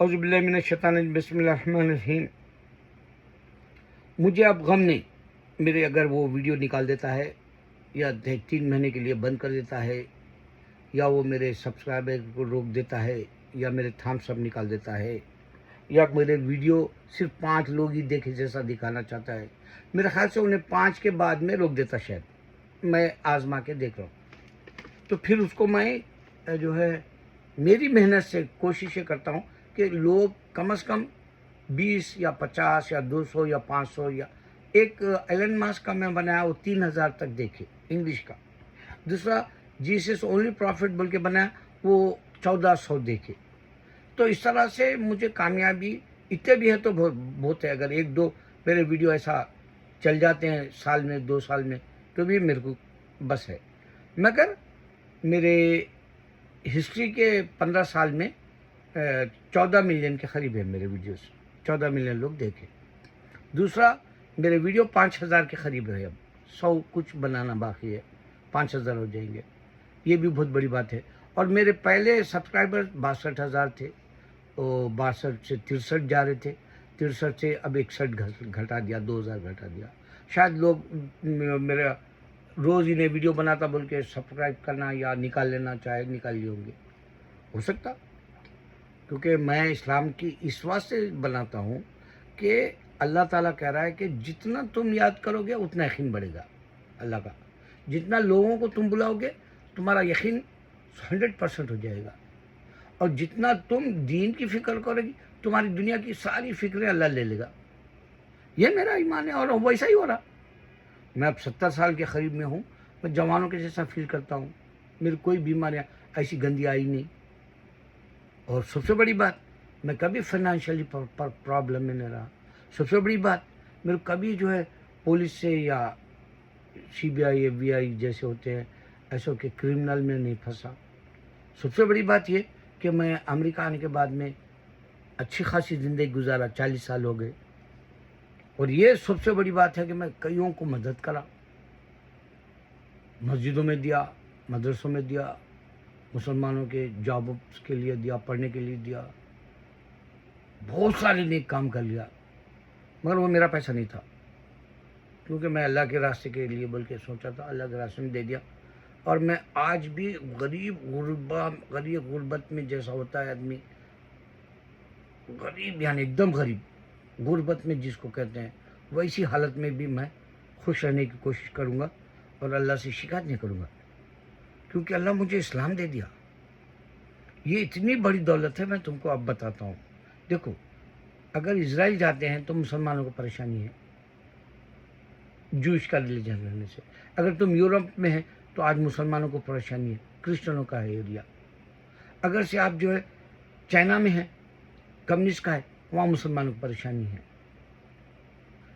اعوذ باللہ من الشیطان الرجیم بسم اللہ الرحمن الرحیم. مجھے اب غم نہیں. میرے اگر وہ ویڈیو نکال دیتا ہے یا 3 مہینے کے لیے بند کر دیتا ہے یا وہ میرے سبسکرائبر کو روک دیتا ہے یا میرے تھامس اپ نکال دیتا ہے یا میرے ویڈیو صرف 5 لوگ ہی دیکھے جیسا دکھانا چاہتا ہے، میرے خیال سے انہیں 5 کے بعد میں روک دیتا. شاید میں آزما کے دیکھ رہا ہوں. تو پھر اس کو میں جو ہے میری محنت سے کوششیں کرتا ہوں کہ لوگ کم از کم 20 یا 50 یا 200 یا 500 یا ایک ایلن ماسک کا میں بنایا وہ 3000 تک دیکھے انگلش کا. دوسرا جیسس اونلی پروفٹ بول کے بنایا وہ 1400 دیکھے. تو اس طرح سے مجھے کامیابی اتنے بھی ہے تو بہت ہے. اگر 1-2 میرے ویڈیو ایسا چل جاتے ہیں سال میں 2 سال میں تو بھی میرے کو بس ہے. مگر میرے ہسٹری کے 15 سال میں 14 ملین کے قریب ہے میرے ویڈیوز. 14 ملین لوگ دیکھے. دوسرا میرے ویڈیو 5000 کے قریب ہے. اب 100 کچھ بنانا باقی ہے، 5000 ہو جائیں گے. یہ بھی بہت بڑی بات ہے. اور میرے پہلے سبسکرائبر 62,000 تھے، وہ 62 سے 63 جا رہے تھے، 63 سے اب 61 گھٹا دیا، 2000 گھٹا دیا. شاید لوگ میرا روز انہیں ویڈیو بناتا بول کے سبسکرائب کرنا یا نکال لینا چاہے نکال لیے ہوں گے، ہو سکتا. کیونکہ میں اسلام کی اس واسطے بناتا ہوں کہ اللہ تعالیٰ کہہ رہا ہے کہ جتنا تم یاد کرو گے اتنا یقین بڑھے گا اللہ کا. جتنا لوگوں کو تم بلاؤ گے تمہارا یقین 100% ہو جائے گا. اور جتنا تم دین کی فکر کرو گی تمہاری دنیا کی ساری فکریں اللہ لے لے گا. یہ میرا ایمان ہے اور ویسا ہی ہو رہا. میں اب 70 سال کے قریب میں ہوں. میں جوانوں کے جیسا فیل کرتا ہوں. میری کوئی بیماریاں ایسی گندی آئی نہیں. اور سب سے بڑی بات میں کبھی فائنینشلی پرابلم میں نہیں رہا. سب سے بڑی بات میرے کبھی جو ہے پولیس سے یا CBI FBI جیسے ہوتے ہیں ایسوں کے کرمنل میں نہیں پھنسا. سب سے بڑی بات یہ کہ میں امریکہ آنے کے بعد میں اچھی خاصی زندگی گزارا. 40 سال ہو گئے. اور یہ سب سے بڑی بات ہے کہ میں کئیوں کو مدد کرا. مسجدوں میں دیا، مدرسوں میں دیا، مسلمانوں کے جابس کے لیے دیا، پڑھنے کے لیے دیا. بہت سارے نیک کام کر لیا. مگر وہ میرا پیسہ نہیں تھا کیونکہ میں اللہ کے راستے کے لیے بول کے سوچا تھا. اللہ کے راستے میں دے دیا. اور میں آج بھی غریب غربت میں جیسا ہوتا ہے آدمی، غریب یعنی ایک دم غریب غربت میں جس کو کہتے ہیں، ویسی حالت میں بھی میں خوش رہنے کی کوشش کروں گا اور اللہ سے شکایت نہیں کروں گا. کیونکہ اللہ مجھے اسلام دے دیا. یہ اتنی بڑی دولت ہے. میں تم کو اب بتاتا ہوں. دیکھو اگر اسرائیل جاتے ہیں تو مسلمانوں کو پریشانی ہے جوش کا ریلیجن رہنے سے. اگر تم یورپ میں ہیں تو آج مسلمانوں کو پریشانی ہے، کرسچنوں کا ہے ایریا. اگر سے آپ جو ہے چائنا میں ہیں، کمیونسٹ کا ہے، وہاں مسلمانوں کو پریشانی ہے.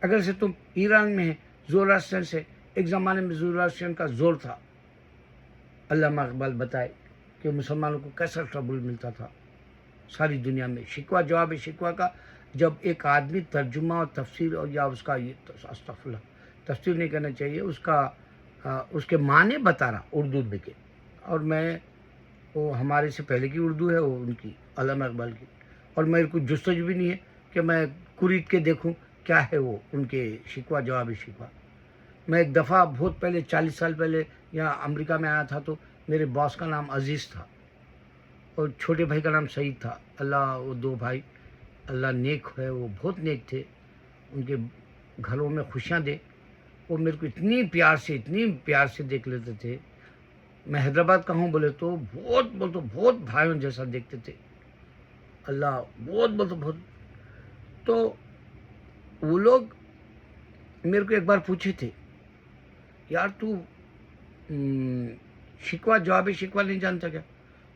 اگر سے تم ایران میں ہیں، زوراسترن سے، ایک زمانے میں زوراسترن کا زور تھا. علامہ اقبال بتائے کہ مسلمانوں کو کیسا ٹربل ملتا تھا ساری دنیا میں. شکوہ جواب شکوہ کا جب ایک آدمی ترجمہ اور تفسیر اور یا اس کا یہ استغفراللہ تفسیر نہیں کرنا چاہیے، اس کے معنی بتا رہا اردو میں کے. اور میں وہ ہمارے سے پہلے کی اردو ہے وہ ان کی علامہ اقبال کی. اور میرے کو جستجو بھی نہیں ہے کہ میں قرید کے دیکھوں کیا ہے وہ ان کے شکوہ جواب شکوہ. میں ایک دفعہ بہت پہلے 40 سال پہلے یہاں امریکہ میں آیا تھا تو میرے باس کا نام عزیز تھا اور چھوٹے بھائی کا نام سعید تھا. اللہ وہ 2 بھائی اللہ نیک ہے، وہ بہت نیک تھے. ان کے گھروں میں خوشیاں دے. وہ میرے کو اتنی پیار سے دیکھ لیتے تھے. میں حیدرآباد کا ہوں بولے تو بہت بھائیوں جیسا دیکھتے تھے. اللہ بہت. تو وہ لوگ میرے کو ایک بار پوچھے تھے، یار تو شکوہ جواب شکوہ نہیں جانتا کیا؟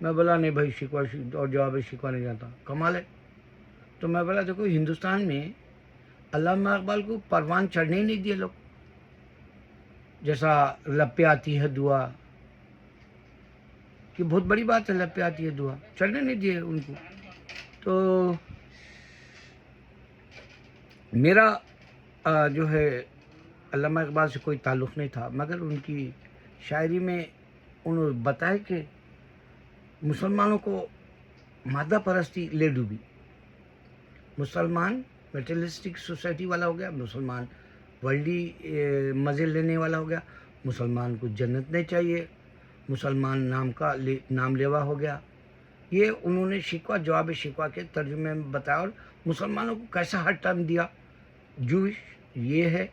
میں بولا نہیں بھائی، شکوہ اور جواب شکوہ نہیں جانتا. کمال ہے. تو میں بولا دیکھو ہندوستان میں علامہ اقبال کو پروان چڑھنے ہی نہیں دیے لوگ. جیسا لب پہ آتی ہے دعا، یہ بہت بڑی بات ہے. لب پہ آتی ہے دعا چڑھنے نہیں دیے ان کو. تو میرا جو ہے علامہ اقبال سے کوئی تعلق نہیں تھا، مگر ان کی شاعری میں انہوں نے بتایا کہ مسلمانوں کو مادہ پرستی لے ڈوبی. مسلمان میٹرلسٹک سوسائٹی والا ہو گیا, مسلمان ورلڈی مزے لینے والا ہو گیا, مسلمان کو جنت نہیں چاہیے, مسلمان نام لیوا ہو گیا. یہ انہوں نے شکوہ جواب شکوہ کے ترجمے میں بتایا, اور مسلمانوں کو کیسا ہر ٹائم دیا جوش یہ ہے,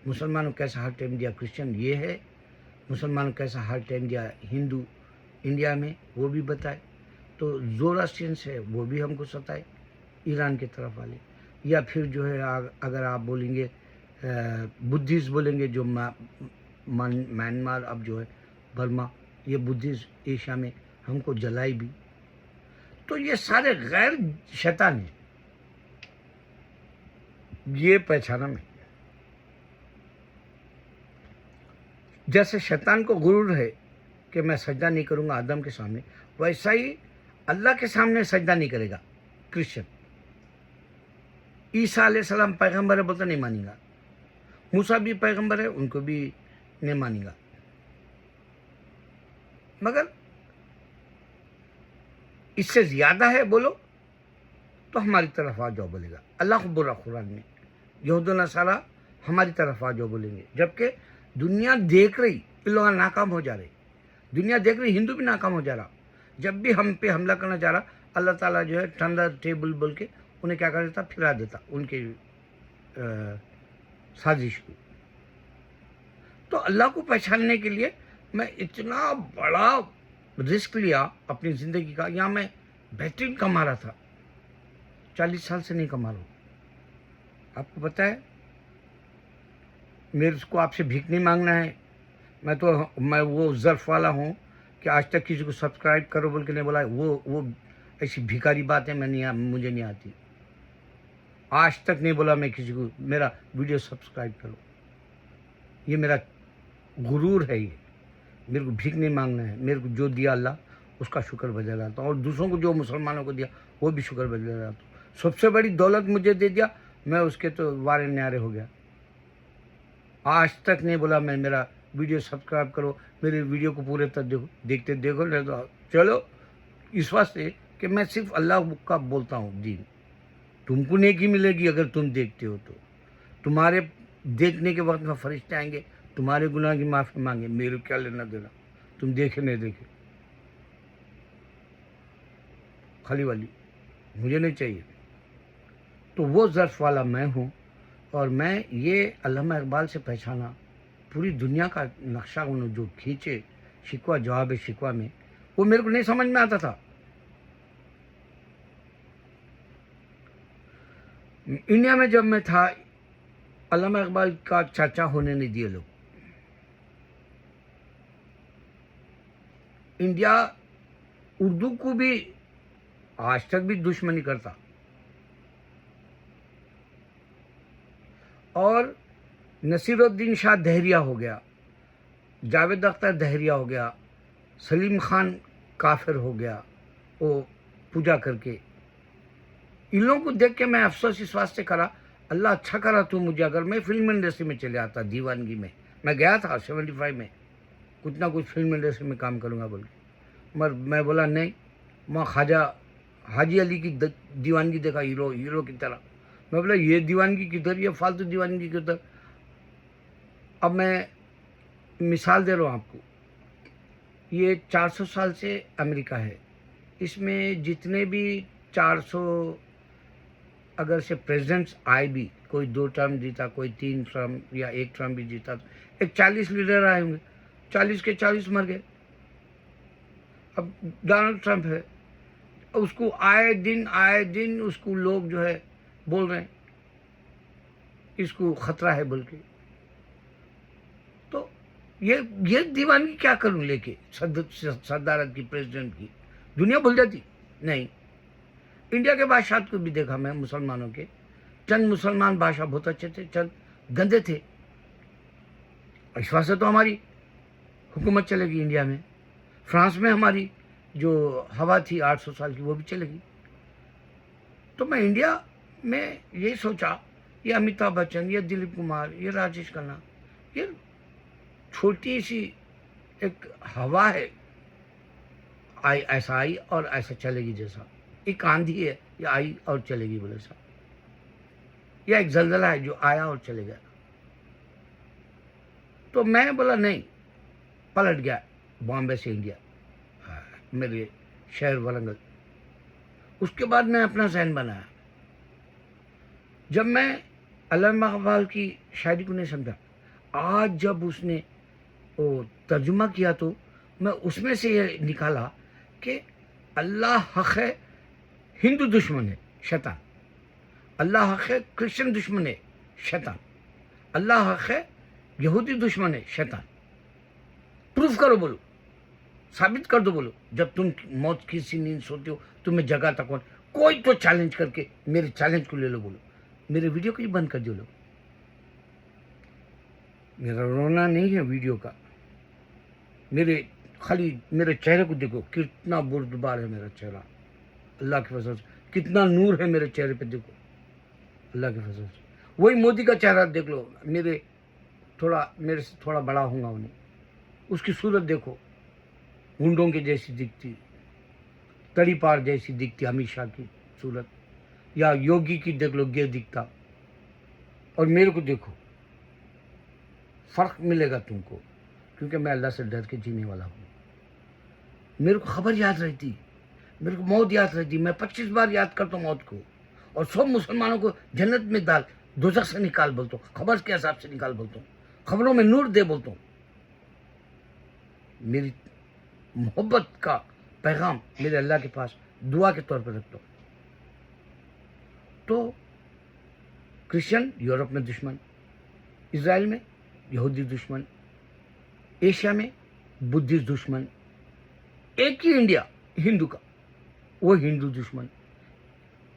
مسلمانوں کو کیسا ہر ٹائم دیا کرسچن یہ ہے, مسلمانوں کو کیسا ہر ٹائم دیا ہندو انڈیا میں وہ بھی بتائے. تو زوراسٹرینس ہے وہ بھی ہم کو ستائے ایران کے طرف والے, یا پھر جو ہے اگر آپ بولیں گے بدھسٹ بولیں گے جو میانمار اب جو ہے برما, یہ بدھسٹ ایشیا میں ہم کو جلائی بھی. تو یہ سارے غیر شیطان ہیں, یہ پہچانا میں. جیسے شیطان کو غرور ہے کہ میں سجدہ نہیں کروں گا آدم کے سامنے, ویسا ہی اللہ کے سامنے سجدہ نہیں کرے گا کرسچن. عیسیٰ علیہ السلام پیغمبر ہے بولتا نہیں مانیں گا, موسیٰ بھی پیغمبر ہے ان کو بھی نہیں مانیں گا. مگر اس سے زیادہ ہے بولو تو ہماری طرف آ جاؤ بولے گا. اللہ کو بولا قرآن میں, یہود و نصارہ ہماری طرف آ جاؤ بولیں گے, جبکہ دنیا دیکھ رہی یہ لوگ ناکام ہو جا رہے, دنیا دیکھ رہی ہندو بھی ناکام ہو جا رہا. جب بھی ہم پہ حملہ کرنا چاہ رہا اللہ تعالیٰ جو ہے ٹھنڈا ٹیبل بول کے انہیں کیا کر دیتا, پھرا دیتا ان کے سازش کو. تو اللہ کو پہچاننے کے لیے میں اتنا بڑا رسک لیا اپنی زندگی کا. یہاں میں بہترین کما رہا تھا, 40 سال سے نہیں کما رہا ہوں. آپ کو پتہ ہے میرے کو آپ سے بھیک نہیں مانگنا ہے. میں وہ ظرف والا ہوں کہ آج تک کسی کو سبسکرائب کرو بول کے نہیں بولا. وہ ایسی بھیکاری بات ہے مجھے نہیں آتی. آج تک نہیں بولا میں کسی کو میرا ویڈیو سبسکرائب کرو. یہ میرا غرور ہے, یہ میرے کو بھیک نہیں مانگنا ہے. میرے کو جو دیا اللہ اس کا شکر بجا لاتا ہوں, اور دوسروں کو جو مسلمانوں کو دیا وہ بھی شکر بجا لاتا ہوں. سب سے بڑی دولت مجھے دے دیا, میں اس کے تو وارے نیارے ہو گیا. آج تک نہیں بولا میں میرا ویڈیو سبسکرائب کرو, میرے ویڈیو کو پورے تک دیکھتے دیکھو. چلو اس واسطے کہ میں صرف اللہ کا بولتا ہوں دین. تم کو نیکی ملے گی اگر تم دیکھتے ہو تو. تمہارے دیکھنے کے وقت میں فرشتے آئیں گے تمہارے گناہ کی معافی مانگے, میرے کیا لینا دینا, تم دیکھے نہیں دیکھے. خالی والی مجھے نہیں چاہیے. تو وہ ظرف والا میں ہوں, اور میں یہ علامہ اقبال سے پہچانا. پوری دنیا کا نقشہ انہوں جو کھینچے شکوہ جواب شکوہ میں, وہ میرے کو نہیں سمجھ میں آتا تھا. انڈیا میں جب میں تھا علامہ اقبال کا چرچا ہونے نہیں دیے لوگ. انڈیا اردو کو بھی آج تک بھی دشمنی کرتا, اور نصیر الدین شاہ دہریہ ہو گیا, جاوید اختر دہریہ ہو گیا, سلیم خان کافر ہو گیا وہ پوجا کر کے. ان لوگوں کو دیکھ کے میں افسوس اس واسطے کرا, اللہ اچھا کرا تو مجھے, اگر میں فلم انڈسٹری میں چلے آتا دیوانگی میں گیا تھا 75 میں کچھ نہ کچھ فلم انڈسٹری میں کام کروں گا بول کے, مگر میں بولا نہیں. وہاں خواجہ حاجی علی کی دیوانگی دیکھا ہیرو کی طرح. میں بولا یہ دیوانگی کدھر, یہ فالتو دیوانگی کدھر. اب میں مثال دے رہا ہوں آپ کو. یہ 400 سال سے امریکہ ہے, اس میں جتنے بھی 400 اگر سے پریزیڈنٹس آئے بھی, کوئی 2 ٹرم جیتا, کوئی 3 ٹرم یا 1 ٹرم بھی جیتا, تو ایک 40 لیڈر آئے ہوں گے, 40 کے 40 مر گئے. اب ڈونلڈ ٹرمپ ہے, اس کو آئے دن اس کو لوگ جو ہے بول رہے ہیں اس کو خطرہ ہے بول کے. تو یہ دیوانگی کیا کروں لے کے صدارت کی, پریزیڈنٹ کی. دنیا بھول جاتی نہیں. انڈیا کے بادشاہت کو بھی دیکھا میں, مسلمانوں کے چند مسلمان بادشاہ بہت اچھے تھے, چند گندے تھے. اس واسطے تو ہماری حکومت چلے گی انڈیا میں. فرانس میں ہماری جو ہوا تھی 800 سال کی وہ بھی چلے گی. تو میں انڈیا میں یہ سوچا, یہ امیتابھ بچن, یہ دلیپ کمار, یہ راجیش کھنہ, یہ چھوٹی سی ایک ہوا ہے, ایسا آئی اور ایسا چلے گی. جیسا ایک آندھی ہے, یہ آئی اور چلے گی بولے سا. یا ایک زلزلہ ہے جو آیا اور چلے گیا. تو میں بولا نہیں, پلٹ گیا بامبے سے انڈیا, میرے شہر ورنگل. اس کے بعد میں اپنا ذہن بنایا. جب میں علامہ اقبال کی شاعری کو نہیں سمجھا, آج جب اس نے وہ ترجمہ کیا تو میں اس میں سے یہ نکالا کہ اللہ حق ہے, ہندو دشمن ہے شیطان. اللہ حق ہے, کرسچن دشمن ہے شیطان. اللہ حق ہے, یہودی دشمن ہے شیطان. پروف کرو بولو, ثابت کر دو بولو. جب تم موت کی سی نیند سوتے ہو تمہیں جگاتا کون؟ کوئی تو چیلنج کر کے میرے چیلنج کو لے لو بولو. میرے ویڈیو کو ہی بند کر دو لو. میرا رونا نہیں ہے ویڈیو کا, میرے خالی میرے چہرے کو دیکھو کتنا بردبار ہے میرا چہرہ. اللہ کے فضل سے کتنا نور ہے میرے چہرے پہ, دیکھو اللہ کے فضل سے. وہی مودی کا چہرہ دیکھ لو, میرے سے تھوڑا بڑا ہوں گا انہیں. اس کی صورت دیکھو, ہونڈوں کے جیسی دکھتی, تڑی پار جیسی دکھتی امت شاہ کی صورت. یا یوگی کی دیکھ لو, گر دکھتا. اور میرے کو دیکھو, فرق ملے گا تم کو, کیونکہ میں اللہ سے ڈر کے جینے والا ہوں. میرے کو خبر یاد رہتی, میرے کو موت یاد رہتی. میں 25 بار یاد کرتا ہوں موت کو, اور سب مسلمانوں کو جنت میں ڈال, دوزخ سے نکال بولتا ہوں, خبر کے حساب سے نکال بولتا ہوں, خبروں میں نور دے بولتا ہوں. میری محبت کا پیغام میرے اللہ کے پاس دعا کے طور پر رکھتا ہوں. تو کرسچن یورپ میں دشمن, اسرائیل میں یہودی دشمن, ایشیا میں بدھسٹ دشمن, ایک ہی انڈیا ہندو کا, وہ ہندو دشمن.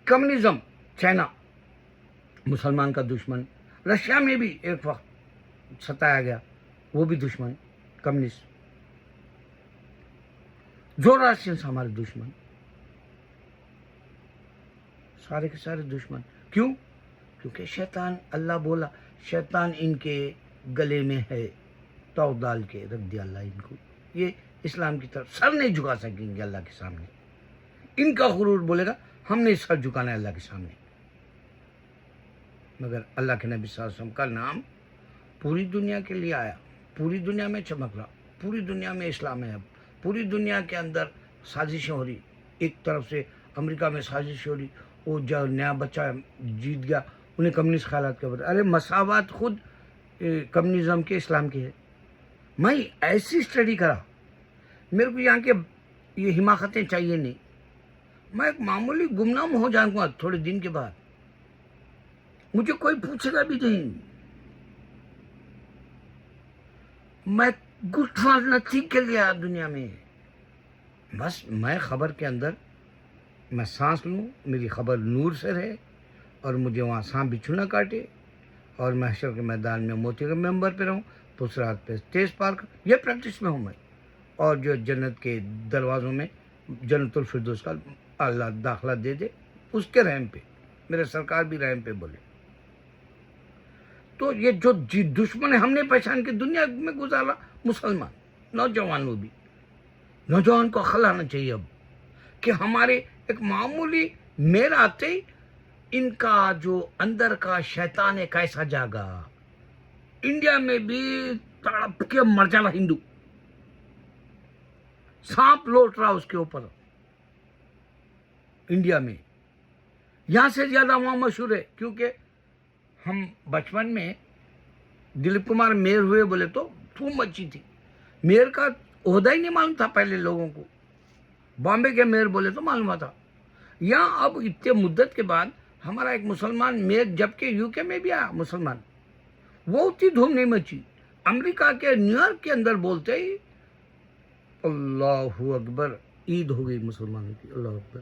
کمیونزم چائنا مسلمان کا دشمن. رشیا میں بھی ایک وقت ستایا گیا, وہ بھی دشمن کمیونسٹ. زوراسٹرینس ہمارے دشمن, سارے کے سارے دشمن. کیوں؟ کیونکہ شیطان, اللہ بولا شیطان ان کے گلے میں ہے, تو ڈال کے رکھ دیا اللہ ان کو. یہ اسلام کی طرف سر نہیں جھکا سکیں گے اللہ کے سامنے. ان کا غرور بولے گا ہم نے سر جھکانا ہے اللہ کے سامنے. مگر اللہ کے نبی صلی اللہ علیہ وسلم کا نام پوری دنیا کے لیے آیا, پوری دنیا میں چمک رہا, پوری دنیا میں اسلام ہے. اب پوری دنیا کے اندر سازشیں ہو رہی. ایک طرف سے امریکہ میں سازش ہو رہی, وہ جو نیا بچہ جیت گیا انہیں کمیونسٹ خیالات کے بارے. ارے مساوات خود کمیونزم کے اسلام کے ہے. میں ایسی اسٹڈی کرا, میرے کو یہاں کے یہ حماقتیں چاہیے نہیں. میں ایک معمولی گمنام ہو جاؤں گا تھوڑے دن کے بعد, مجھے کوئی پوچھے گا بھی نہیں. میں گڈ فار نتھنگ کے لیے دنیا میں, بس میں خبر کے اندر میں سانس لوں, میری خبر نور سے رہے, اور مجھے وہاں سانپ بچھو نہ کاٹے, اور محشر کے میدان میں موتی کے ممبر پہ رہوں, پسرات پہ تیز پار کر. یہ پریکٹس میں ہوں میں. اور جو جنت کے دروازوں میں جنت الفردوس کا اللہ داخلہ دے دے, اس کے رحم پہ, میرے سرکار بھی رحم پہ بولے. تو یہ جو دشمن ہے ہم نے پہچان کے دنیا میں گزارا. مسلمان نوجوان, وہ بھی نوجوان کو عقل آنا چاہیے اب, کہ ہمارے ایک معمولی میرا آتے ہی ان کا جو اندر کا شیطان ہے کیسا جاگا. انڈیا میں بھی تڑپ کے مر جانا ہندو, سانپ لوٹ رہا اس کے اوپر انڈیا میں. یہاں سے زیادہ وہاں مشہور ہے, کیونکہ ہم بچپن میں دلیپ کمار میئر ہوئے بولے تو دھوم مچی تھی. میئر کا عہدہ ہی نہیں معلوم تھا پہلے لوگوں کو, بامبے کے میئر بولے تو معلوم تھا. یہاں اب اتنے مدت کے بعد ہمارا ایک مسلمان میئر, جبکہ یو کے میں بھی آیا مسلمان, وہ اتنی دھوم نہیں مچی. امریکہ کے نیو یارک کے اندر بولتے ہی اللہ اکبر, عید ہو گئی مسلمانوں کی, اللہ اکبر.